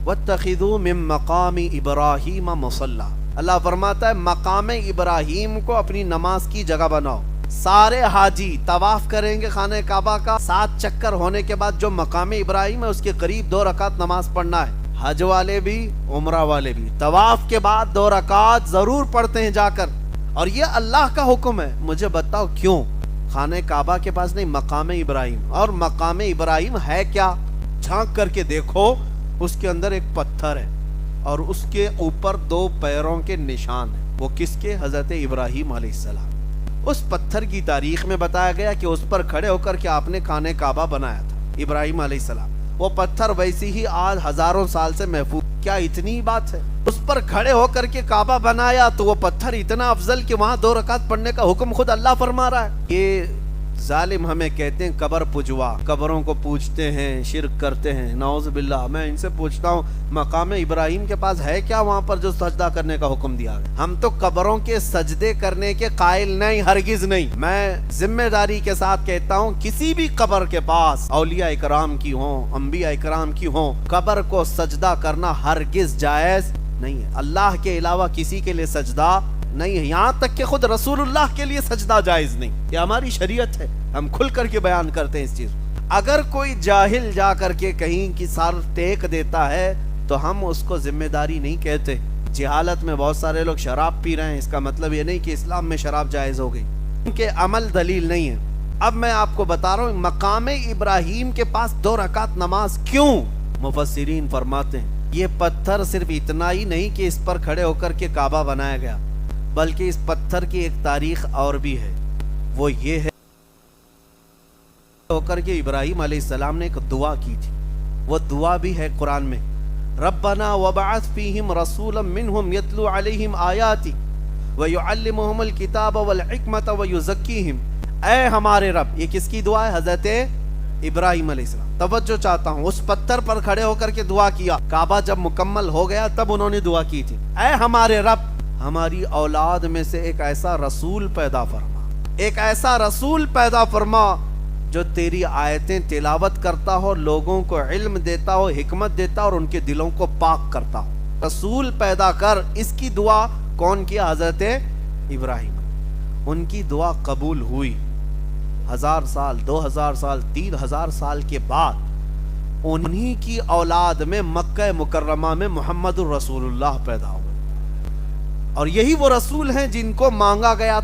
وَاتَّخِذُوا مِن مَقَامِ إِبْرَاهِيمَ مُصَلًّى، اللہ فرماتا ہے مقام ابراہیم کو اپنی نماز کی جگہ بناؤ۔ سارے حاجی طواف کریں گے خانہ کعبہ کا، 7 چکر ہونے کے بعد جو مقام ابراہیم ہے اس کے قریب 2 رکعت نماز پڑھنا ہے۔ حج والے بھی عمرہ والے بھی طواف کے بعد 2 رکعت ضرور پڑھتے ہیں جا کر، اور یہ اللہ کا حکم ہے۔ مجھے بتاؤ کیوں؟ خانہ کعبہ کے پاس نہیں، مقام ابراہیم۔ اور مقام ابراہیم ہے کیا؟ جھانک کر کے دیکھو، اس کے اندر ایک پتھر ہے اور اس کے اوپر 2 پیروں کے نشان ہیں۔ وہ کس کے؟ حضرت ابراہیم علیہ السلام۔ اس پتھر کی تاریخ میں بتایا گیا کہ اس پر کھڑے ہو کر کے آپ نے خانہ کعبہ بنایا تھا، ابراہیم علیہ السلام۔ وہ پتھر ویسی ہی آج ہزاروں سال سے محفوظ۔ کیا اتنی ہی بات ہے؟ اس پر کھڑے ہو کر کے کعبہ بنایا تو وہ پتھر اتنا افضل کہ وہاں 2 رکعت پڑھنے کا حکم خود اللہ فرما رہا ہے۔ یہ ظالم ہمیں کہتے ہیں قبر پجوا، قبروں کو پوجتے ہیں، شرک کرتے ہیں، نعوذ باللہ۔ میں ان سے پوچھتا ہوں مقام ابراہیم کے پاس ہے کیا وہاں پر جو سجدہ کرنے کا حکم دیا ہے؟ ہم تو قبروں کے سجدے کرنے کے قائل نہیں، ہرگز نہیں۔ میں ذمہ داری کے ساتھ کہتا ہوں کسی بھی قبر کے پاس اولیاء اکرام کی ہوں، انبیاء اکرام کی ہوں، قبر کو سجدہ کرنا ہرگز جائز نہیں ہے۔ اللہ کے علاوہ کسی کے لیے سجدہ نہیں ہے، یہاں تک کہ خود رسول اللہ کے لیے سجدہ جائز نہیں۔ یہ ہماری شریعت ہے، ہم کھل کر کے بیان کرتے ہیں اس چیز۔ اگر کوئی جاہل جا کر کے کہیں کی سر ٹیک دیتا ہے تو ہم اس کو ذمہ داری نہیں کہتے۔ جہالت میں بہت سارے لوگ شراب پی رہے ہیں، اس کا مطلب یہ نہیں کہ اسلام میں شراب جائز ہو گئی، ان کے عمل دلیل نہیں ہے۔ اب میں آپ کو بتا رہا ہوں مقام ابراہیم کے پاس 2 رکعت نماز کیوں؟ مفسرین فرماتے ہیں یہ پتھر صرف اتنا ہی نہیں کہ اس پر کھڑے ہو کر کے کعبہ بنایا گیا، بلکہ اس پتھر کی ایک تاریخ اور بھی ہے۔ وہ یہ ہے ہو کر کے ابراہیم علیہ السلام نے ایک دعا کی تھی، وہ دعا بھی ہے قرآن میں۔ ربنا وبعث فیہم رسولا منہم یتلو علیہم آیاتی ویعلمہم الکتاب والحکمت ویزکیہم۔ اے ہمارے رب، یہ کس کی دعا ہے؟ حضرت ابراہیم علیہ السلام۔ توجہ چاہتا ہوں، اس پتھر پر کھڑے ہو کر کے دعا کیا، کعبہ جب مکمل ہو گیا تب انہوں نے دعا کی تھی، اے ہمارے رب ہماری اولاد میں سے ایک ایسا رسول پیدا فرما، ایک ایسا رسول پیدا فرما جو تیری آیتیں تلاوت کرتا ہو، لوگوں کو علم دیتا ہو، حکمت دیتا ہو اور ان کے دلوں کو پاک کرتا ہو۔ رسول پیدا کر۔ اس کی دعا کون کیا؟ حضرت ابراہیم۔ ان کی دعا قبول ہوئی۔ 1000 سال، 2000 سال، 3000 سال کے بعد انہی کی اولاد میں مکہ مکرمہ میں محمد الرسول اللہ پیدا ہوئے، اور یہی وہ رسول ہیں جن کو مانگا گیا